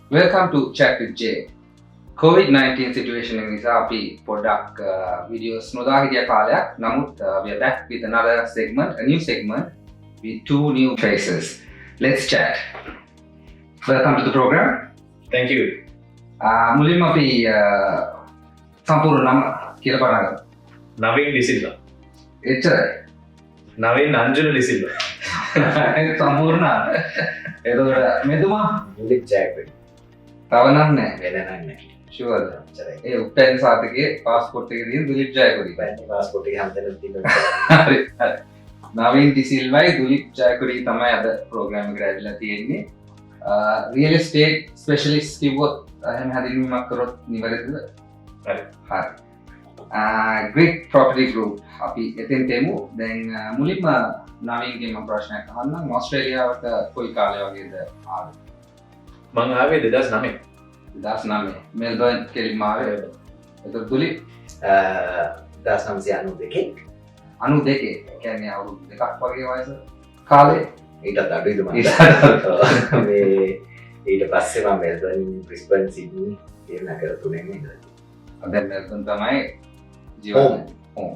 Welcome to Chat with Jay. COVID-19 situation එක නිසා අපි පොඩ්ඩක් videos නොදා හිටිය කාලයක්. නමුත් we are back with another segment, a new segment with two new faces. Let's chat. Welcome to the program. Thank you. මුලින්ම අපි සම්පූර්ණ නම කියලා පටන් ගමු. Navin De Silva. එච්චරයි. Navin Anjuna De Silva. සම්පූර්ණ. එතකොට මෙතුමා Dulip Jayakody. තව නම් නැහැ. වෙන නම් නැහැ. ෂුවර්ද? එච්චරයි. ඒ උපැන්න සාතිකයේ passport එකේ තියෙන Dulip Jayakody. පැන්නේ passport එකේ හැමතැනම තියෙනවා. හරි හරි. නවීන් ඩි සිල්වයි Dulip Jayakody තමයි අද ප්‍රෝග්‍රෑම් එකට ඇවිල්ලා තියෙන්නේ. රියල් එස්ටේට් ස්පෙෂලිස්ට් කිව්වොත් එහෙම හැදින්වීමක් කරොත් නිවැරදිද? හරි. හරි. Great property group අපි එතෙන්ට එමු. දැන් මුලින්ම නවීන්ගෙන් මම ප්‍රශ්නයක් අහන්නම්. ඕස්ට්‍රේලියාවට කොයි කාලේ වගේද ආවේ? මං ආවේ 2009. 2009 මෙල්බර්න් කෙලින්ම ආවේ. එතකොට Dulip 1992 92 කියන්නේ අවුරුදු දෙකක් වගේ වයස කාලේ ඊටත් අඩුයිද මම. ඊටත් අඩුයි. මේ ඊට පස්සේ මම මෙල්බර්න්, බ්‍රිස්බන්, සිඩ්නි කියන නගර තුනෙම ඉඳලා. දැන් මෙල්බර්න් තමයි ජීවත් හෝම්.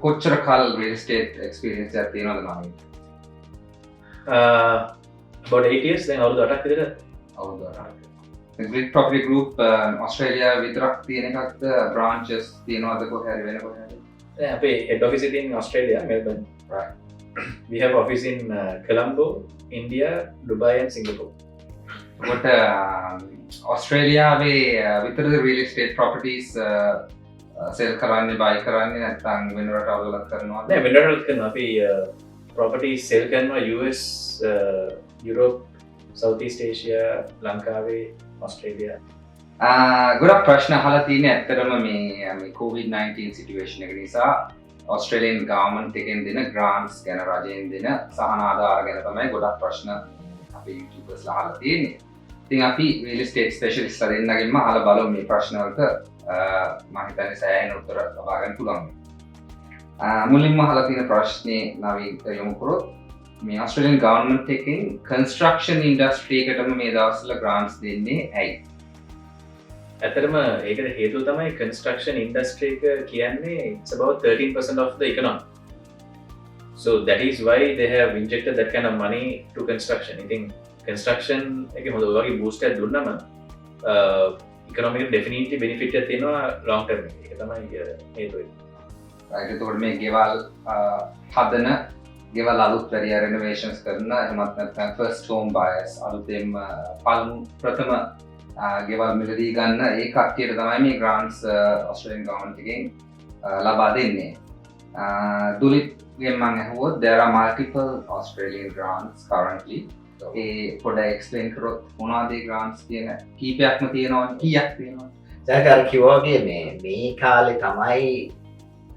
කොච්චර කාල රියල් එස්ටේට් එක්ස්පීරියන්ස් එකක් තියෙනවද නවීන්? About 8 years දැන් අවුරුදු 8ක් විතර. අවුරුදු 8ක්. Great property group ඕස්ට්‍රේලියාව විතරක් තියෙන එකක්ද බ්‍රාන්චස් තියෙනවද කොහේ හරි වෙන කොහේ හරි? දැන් අපේ head office එක තියෙන්නේ Australia Melbourne. Right. We have office in Colombo, India, Dubai and Singapore. What ඕස්ට්‍රේලියාවේ විතරද රියල් එස්ටේට් ප්‍රොපර්ටිස් සෙල් කරන්නේ බයි කරන්නේ නැත්නම් වෙන රටවල් වල කරනවද? නෑ වෙන රටවල් කරනවා. අපි properties sell කරනවා US, Europe, Southeast Asia, ලංකාවේ, ඔස්ට්‍රේලියා. ගොඩක් ප්‍රශ්න අහලා තියෙන්නේ ඇත්තටම මේ COVID-19 සිටුේෂන් එක නිසා ඔස්ට්‍රේලියන් ගවර්න්මන්ට් එකෙන් දෙන ග්‍රාන්ට්ස් ගැන රජයෙන් දෙන සහන ආධාර ගැන තමයි ගොඩක් ප්‍රශ්න අපේ YouTubers අහලා තියෙන්නේ. ඉතින් අපි රියල් එස්ටේට් ස්පෙෂලිස්ට්ලා දෙන්නගෙන්ම අහලා බලමු මේ ප්‍රශ්න වලට මම හිතන්නේ සෑහෙන උත්තර ලබා ගන්න පුළුවන්. මුලින්ම අහලා තියෙන ප්‍රශ්නේ නවීන් යොමු කරොත් මේ ඔස්ට්‍රේලියන් ගවර්න්මන්ට් එකෙන් කන්ස්ට්‍රක්ෂන් ඉන්ඩස්ට්‍රි එකටම මේ දවස්වල ග්‍රාන්ට්ස් දෙන්නේ ඇයි? ඇත්තටම ඒකට හේතුව තමයි construction industry එක කියන්නේ it's about 13% of the economy. So that is why they have injected that kind of money to construction. I think construction එක හොඳ වගේ boost එකක් දුන්නම economy එකට definitely benefit එකක් තියෙනවා long term එකේ. ඒක තමයි හේතුව. එතකොට මේ ගෙවල් හදන ගෙවල් අලුත් වැඩිය රෙනොවේෂන්ස් කරන එහෙමත් නැත්නම් ෆර්ස්ට් හෝම් බයර්ස් අලුතෙන්ම පළමු ප්‍රථම ගෙවල් මිලදී ගන්න ඒ කට්ටියට තමයි මේ ග්‍රාන්ට්ස් ඔස්ට්‍රේලියන් ගවර්න්මන්ට් එකෙන් ලබා දෙන්නේ. දුලිප්ගෙන් මම අහුවොත් there are multiple Australian grants currently. ඒ පොඩ්ඩක් එක්ස්ප්ලේන් කරොත් මොනවද ඒ ග්‍රාන්ට්ස් කියන කීපයක්ම තියෙනවද කීයක් තියෙනවද? දැන් අර කිව්වා වගේ මේ කාලේ තමයි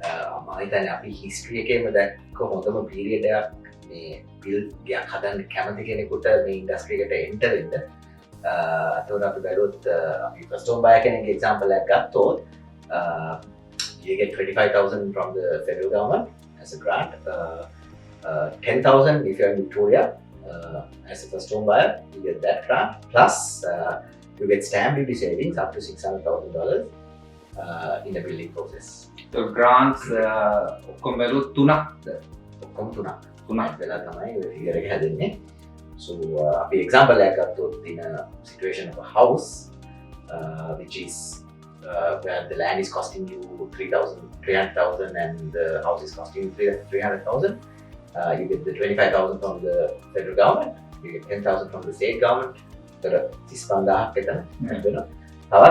මම හිතන්නේ අපි හිස්ටරි එකේම දැක්ක හොඳම පීරියඩ් එකක් මේ බිල්ඩ් ගයක් හදන්න කැමති කෙනෙකුට මේ ඉන්ඩස්ට්‍රි එකට එන්ටර් වෙන්න. අතෝර අපි බැලුවොත් අපි ෆස්ට් හෝම් බයර් කෙනෙක්ගේ එක්සැම්පල් එකක් ගත්තොත් you get 25,000 from the federal government as a grant, 10,000 if you're in Victoria as a first home buyer, you get that grant, plus you get stamp duty savings up to $600,000 in the building process. So grants ඔක්කොම බැලුවොත් තුනක්ද? ඔක්කොම තුනක් වෙලා තමයි ඔය figure එක හැදෙන්නේ. So අපි example එකක් ගත්තොත් in a situation of a house which is where the land is costing you 300,000 and the house is costing you 300,000, you get the 25,000 from the federal government, you get 10,000 from the state government. So 35,000 එතන වෙනවා. තවත්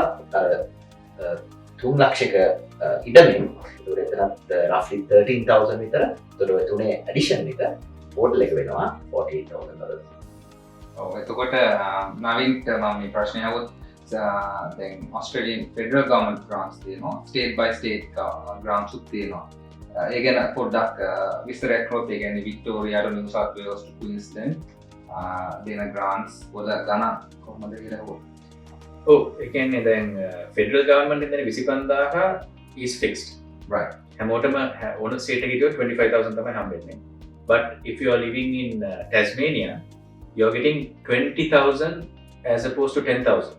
3 ලක්ෂයක ඉඩමින් එතනත් roughly 13,000 විතර. ඒතකොට ඔය තුනේ addition එක total එක වෙනවා $48,000. එතකොට නවීන්ට මම මේ ප්‍රශ්නය අහුවොත් දැන් ඔස්ට්‍රේලියන් ෆෙඩරල් ගවර්න්මන්ට් ග්‍රාන්ට්ස් තියෙනවා ස්ටේට් බයි ස්ටේට් ග්‍රාන්ට්ස් උත් තියෙනවා. ඒ ගැන පොඩ්ඩක් විස්තරයක් කරොත් ඒ කියන්නේ වික්ටෝරියාට නිව් සවුත් වේල්ස් ටු ක්වීන්ස්ලන්ඩ් දෙන ග්‍රාන්ට්ස් වල ගණන් කොහොමද කියලා අහුවොත්. ඔව් ඒ කියන්නේ දැන් ෆෙඩරල් ගවර්න්මන්ට් එකෙන් දෙන 25,000 is fixed. Right. හැමෝටම ඕන ස්ටේට් එකේ ගියොත් 25,000 තමයි හම්බෙන්නේ. But if you are living in Tasmania, you are getting 20,000 as opposed to 10,000.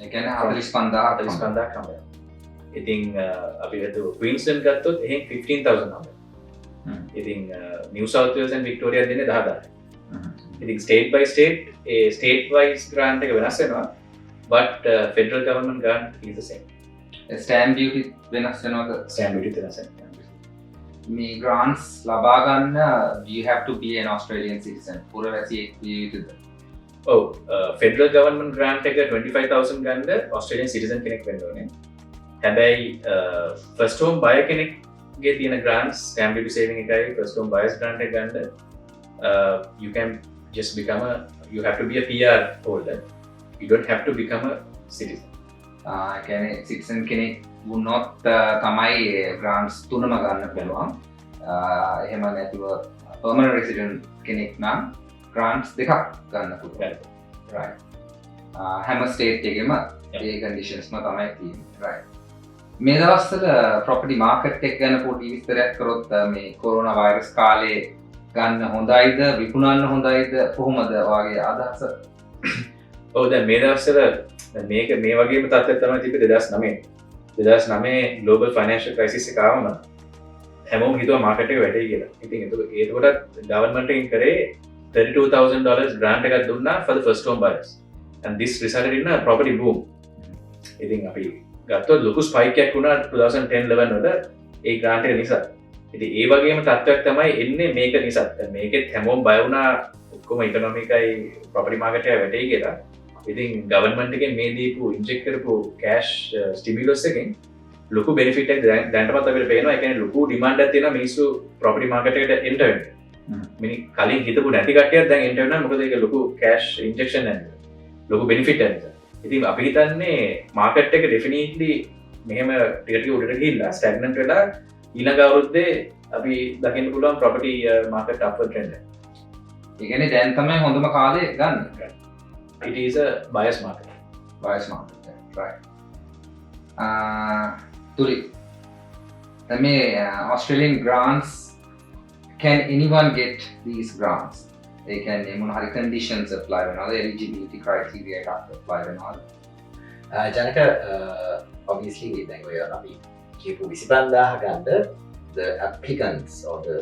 ඒ කියන්නේ 45000 45,000 හම්බෙනවා. ඉතින් අපි හිතුව Queensland ගත්තොත් එහෙන් 15,000 හම්බෙනවා. ඉතින් New South Wales and Victoria දෙන්නේ 10,000. ඉතින් state by state A state wise grant එක වෙනස් වෙනවා. But federal government grant is the same. stamp duty වෙනස් වෙනවද? Stamp duty වෙනස් වෙනවා. මේ grants ලබා ගන්න you have to be an Australian citizen. පුරවැසියෙක් විය යුතුද? ඔව් federal government grant එක 25,000 ගන්න Australian citizen කෙනෙක් වෙන්න ඕනේ. හැබැයි first home buyer කෙනෙක්ගේ තියෙන grants stamp duty saving එකයි first home buyers grant එක ගන්න you can just become you have to be a PR holder. You don't have to become a citizen. ඒ කියන්නේ citizen කෙනෙක් වුණොත් තමයි grants තුනම ගන්න පුළුවන්. එහෙම නැතුව permanent resident කෙනෙක් නම් grants දෙකක් ගන්න පුළුවන්. right. හැම state එකෙම ඒ conditions ම තමයි තියෙන්නේ. right. මේ දවස්වල property market එක ගැන පොඩි විස්තරයක් කරොත් මේ corona virus කාලේ ගන්න හොඳයිද විකුණන්න හොඳයිද කොහොමද ඔයාගේ අදහස? ඔව් දැන් මේ දවස්වල මේක මේ වගේම තත්ත්වයක් තමයි තිබ්බේ 2009 global financial crisis එක ආවම හැමෝම හිතුවා මාකට් එක වැටෙයි කියලා. ඉතින් ඒකටත් government එකෙන් කරේ $32,000 grant එකක් දුන්නා for the first home buyers. And this resulted in a property boom. ඉතින් අපි ගත්තොත් ලොකු ස්පයික් එකක් වුණා 2010-11 වල ඒ grant එක නිසා. ඉතින් ඒ වගේම තත්ත්වයක් තමයි එන්නේ මේක නිසා. දැන් මේකෙත් හැමෝම බය වුණා ඔක්කොම ඉකොනොමිකයි property market එක වැටෙයි කියලා. ඉතින් government එකෙන් මේ දීපු inject කරපු cash stimulus එකෙන් ලොකු benefit එකක් දැනටමත් අපිට පේනවා. ඒ කියන්නේ ලොකු demand එකක් තියෙනවා මිනිස්සු property market එකට enter වෙන්න. කලින් හිතපු නැති කට්ටියක් දැන් enter වෙනවා. මොකද ඒක ලොකු cash injection එකක්. ලොකු benefit එකක්. ඉතින් අපි හිතන්නේ market එක definitely මෙහෙම ටික ටික උඩට ගිහිල්ලා stagnant වෙලා ඊළඟ අවුරුද්දේ අපි දකින්න පුළුවන් property market upward trend එක. ඒ කියන්නේ දැන් තමයි හොඳම කාලේ ගන්න. It is a buyer's market. Buyer's market. right. Dulip. මේ Australian grants, can anyone get these grants? They can මොන හරි conditions apply වෙනවද? eligibility criteria එකක් apply වෙනවද? Janake, obviously දැන් ඔය අපි කියපු 25,000 ගන්න the applicants or the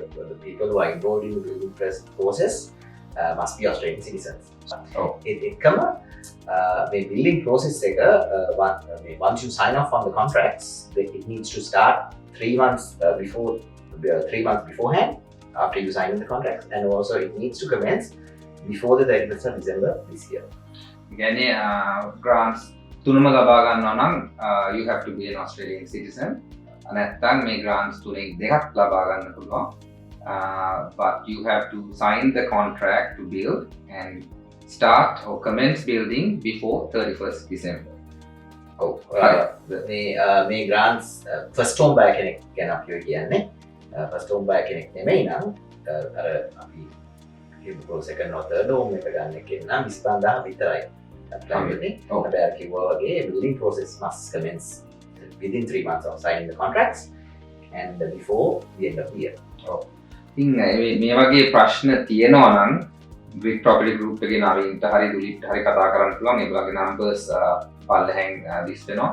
people who are involved in the building process must be Australian citizens. ඒකම the building process එක once you sign off on the contracts, it needs to start 3 months beforehand after you sign the contracts, and also it needs to commence before the 31st of December this year. කියන්නේ grants තුනම ලබා ගන්නවා නම් you have to be an Australian citizen. නැත්නම් මේ grants තුනෙන් දෙකක් ලබා ගන්න පුළුවන්. But you have to sign the contract to build and start or commence building before 31st December. මේ grants first home buyer කෙනෙක් ගැන අපි කියන්නේ first home buyer කෙනෙක් නෙමෙයි නම් අර අපි කියපු second or third home එක ගන්න කෙනෙක් නම් 25,000 විතරයි apply වෙන්නේ. හැබැයි කිව්වා වගේ building process must commence within 3 months of signing the contracts and before the end of the year. ඉතින් මේ වගේ ප්‍රශ්න තියෙනවා නම් Greek Property Group එකේ නවීන්ට හරි දුලිප්ට හරි කතා කරන්න පුළුවන්. ඒගොල්ලන්ගේ numbers පල්ලෙහෙන් list වෙනවා.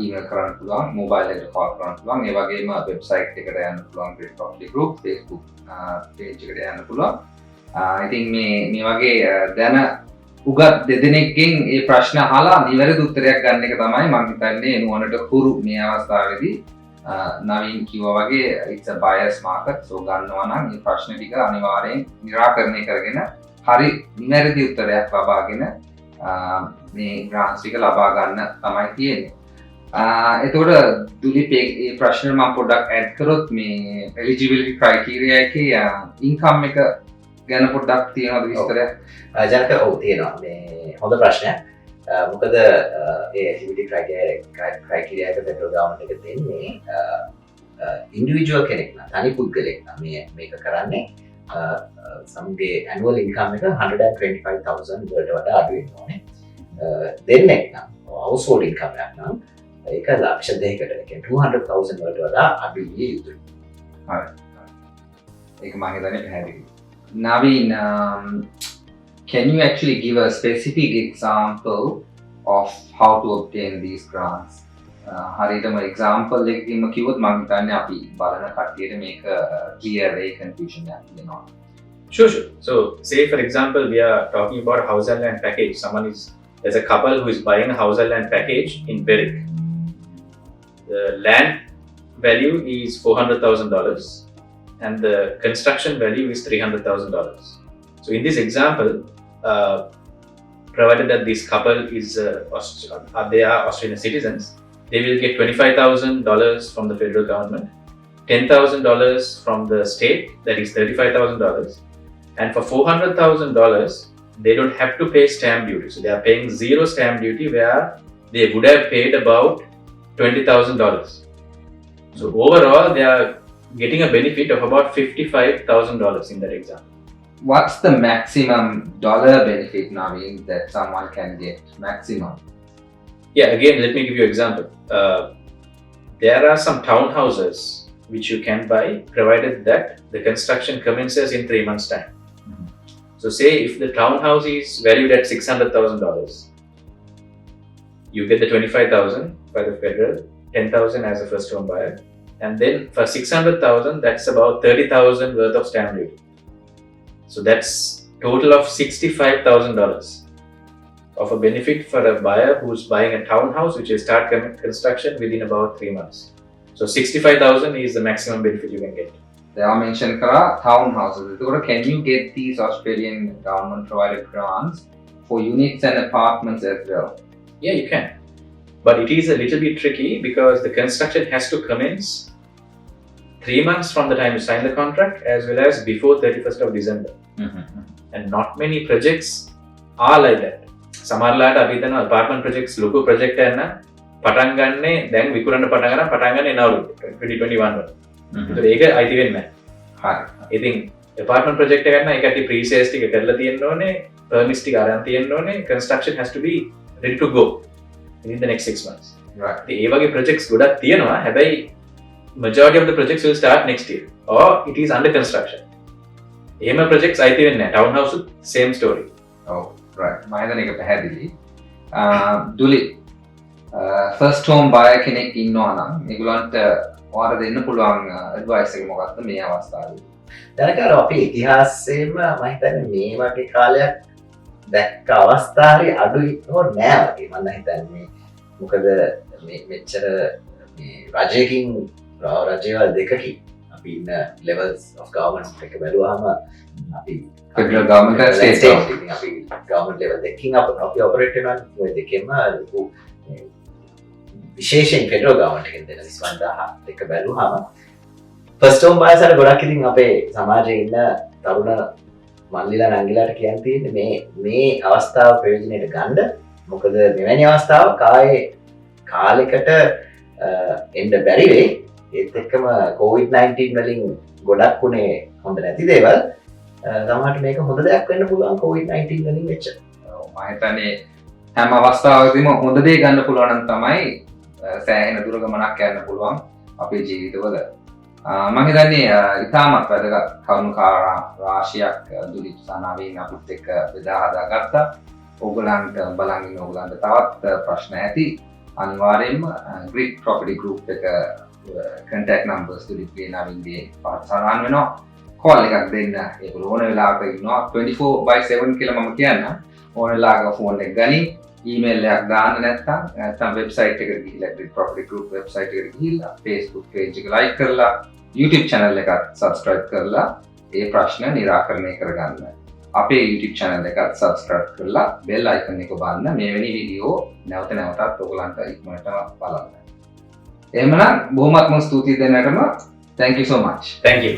email කරන්න පුළුවන්, mobile එකට call කරන්න පුළුවන්. ඒ වගේම website එකට යන්න පුළුවන් Greek Property Group Facebook page එකට යන්න පුළුවන්. ඉතින් මේ වගේ දැන උගත් දෙදෙනෙක්ගෙන් මේ ප්‍රශ්න අහලා නිවැරදි උත්තරයක් ගන්න එක තමයි මම හිතන්නේ නුවණට හුරු මේ අවස්ථාවේදී. නවීන් කිව්වා වගේ it's a buyer's market. so ගන්නවා නම් මේ ප්‍රශ්න ටික අනිවාර්යෙන් निराකරණය කරගෙන හරි නිවැරදි උත්තරයක් ලබාගෙන මේ grants ටික ලබා ගන්න තමයි තියෙන්නේ. එතකොට දුලිප් මේ ප්‍රශ්නේ මම පොඩ්ඩක් add කරොත් මේ eligibility criteria එකේ income එක ගැන පොඩ්ඩක් තියෙනවද විස්තරයක්? Janake, ඔව් තියෙනවා. මේ හොඳ ප්‍රශ්නයක්. මොකද ඒ eligibility criteria එක federal government එක දෙන්නේ individual කෙනෙක් නම් තනි පුද්ගලෙක් නම් මේක කරන්නේ සමගේ annual income එක 125,000 වලට වඩා අඩු වෙන්න ඕනේ. දෙන්නෙක් නම් household income එකක් නම් ඒක ලක්ෂ 2කට කියන්නේ 200,000 වලට වඩා අඩු විය යුතුයි. හරි. ඒක මම හිතන්නේ පැහැදිලි. Navin, can you actually give a specific example of how to obtain these grants? හරියටම example එකකින්ම කිව්වොත් මම හිතන්නේ අපි බලන කට්ටියට මේක clear වෙයි confusion එකක් තියෙනවා. Sure. So, say for example, we are talking about a house and land package. There's a couple who is buying a house and land package in Berwick. The land value is $400,000 and the construction value is $300,000. So, in this example, provided that this couple is they are Australian citizens, they will get $25,000 from the federal government, $10,000 from the state, that is $35,000, and for $400,000 they don't have to pay stamp duty. So they are paying zero stamp duty where they would have paid about $20,000. So overall they are getting a benefit of about $55,000 in that example. What's the maximum dollar benefit, Navin, that someone can get? Maximum. Yeah, again, let me give you an example. There are some townhouses which you can buy provided that the construction commences in 3 months' time. So say if the townhouse is valued at $600,000, you get the $25,000 by the federal, $10,000 as a first home buyer, and then for $600,000 that's about $30,000 worth of stamp duty. So that's total of $65,000 of a benefit for a buyer who's buying a townhouse which will start construction within about 3 months. So 65,000 is the maximum benefit you can get. They are mentioned kara townhouses. එතකොට can you get these Australian government provided grants for units and apartments as well? Yeah, you can. But it is a little bit tricky because the construction has to commence 3 months from the time you sign the contract as well as before 31st of December. And not many projects are like that. සමහරලාට අපි හිතන apartment projects ලොකු project එකක් නම් පටන් ගන්නෙ දැන් විකුණන්න පටන් ගන්න එනවලු 2021 වල. ඒතකොට ඒක අයිති වෙන්නේ නැහැ. හරි. ඉතින් apartment project එකක් නම් ඒකට pre-sales ටික කරලා තියෙන්න ඕනේ, permits ටික අරන් තියෙන්න ඕනේ, construction has to be ready to go within the next 6 months. Right. ඉතින් ඒ වගේ projects ගොඩක් තියෙනවා. හැබැයි majority of the projects will start next year or it is under construction. එහෙම projects අයිති වෙන්නේ නැහැ. townhouse same story. Oh, right. මම හිතන්නේ ඒක පැහැදිලි. Dulip, first home buyer කෙනෙක් ඉන්නවා නම් ඒගොල්ලන්ට ඔයාලා දෙන්න පුළුවන් advice එක මොකක්ද මේ අවස්ථාවේ? දැනගන්න අපේ ඉතිහාසයේම මම හිතන්නේ මේ වගේ කාලයක් දැක්ක අවස්ථාවේ අඩුයි හෝ නෑ වගේ මම හිතන්නේ. මොකද මේ මෙච්චර මේ රජයකින් රජවල් දෙකකින් අපි ඉන්න levels of government එක බැලුවාම අපි federal government and state government අපි government level දෙකකින් අපි operate කරනවා ඔය දෙකෙන්ම ලොකු විශේෂයෙන් federal government එකෙන් දෙන 20000 එක බැලුවාම first home buyers අර ගොඩක් ඉතින් අපේ සමාජයේ ඉන්න තරුණ මල්ලිලා නංගිලාට කියන්න තියෙන්නේ මේ අවස්ථාව ප්‍රයෝජනෙට ගන්න. මොකද මෙවැනි අවස්ථාවක් කාලයකට එන්න බැරි වෙයි. ඒත් එක්කම COVID-19 වලින් ගොඩක් උනේ හොඳ නැති දේවල්. සමහරට මේක හොඳ දෙයක් වෙන්න පුළුවන් COVID-19 වලින් වෙච්ච. මම හිතන්නේ හැම අවස්ථාවකදීම හොඳ දේ ගන්න පුළුවන් නම් තමයි සෑහෙන දුර ගමනක් යන්න පුළුවන් අපේ ජීවිතවල. මම හිතන්නේ ඉතාමත් වැදගත් කරුණු රාශියක් දුලිප් සහ නවීන් අපිත් එක්ක බෙදා හදාගත්තා. ඕගොල්ලන්ට බලන් ඉන්න ඕගොල්ලන්ට තවත් ප්‍රශ්න ඇති. අනිවාර්යයෙන්ම Greek Property Group එක contact numbers දුලිප්ගේ නවීන්ගේ පහත සඳහන් වෙනවා. call එකක් දෙන්න. ඒගොල්ලෝ ඕන වෙලාවක ඉන්නවා 24/7 කියලා මම කියන්න. ඕන වෙලාවක ෆෝන් එක ගනි. ඊමේල් එකක් දාන්න නැත්නම් වෙබ්සයිට් එකට ගිහිල්ලා Greek Property Group වෙබ්සයිට් එකට ගිහිල්ලා Facebook page එක like කරලා YouTube channel එකත් subscribe කරලා ඒ ප්‍රශ්න निराකරණය කරගන්න. අපේ YouTube channel එකත් subscribe කරලා bell icon එක බලන්න මේවැනි වීඩියෝ නැවත නැවතත් ඔයගලන්ට ඉක්මනටම බලන්න. එහෙමනම් බොහොමත්ම ස්තුතියි දෙන්නටම. Thank you so much. Thank you.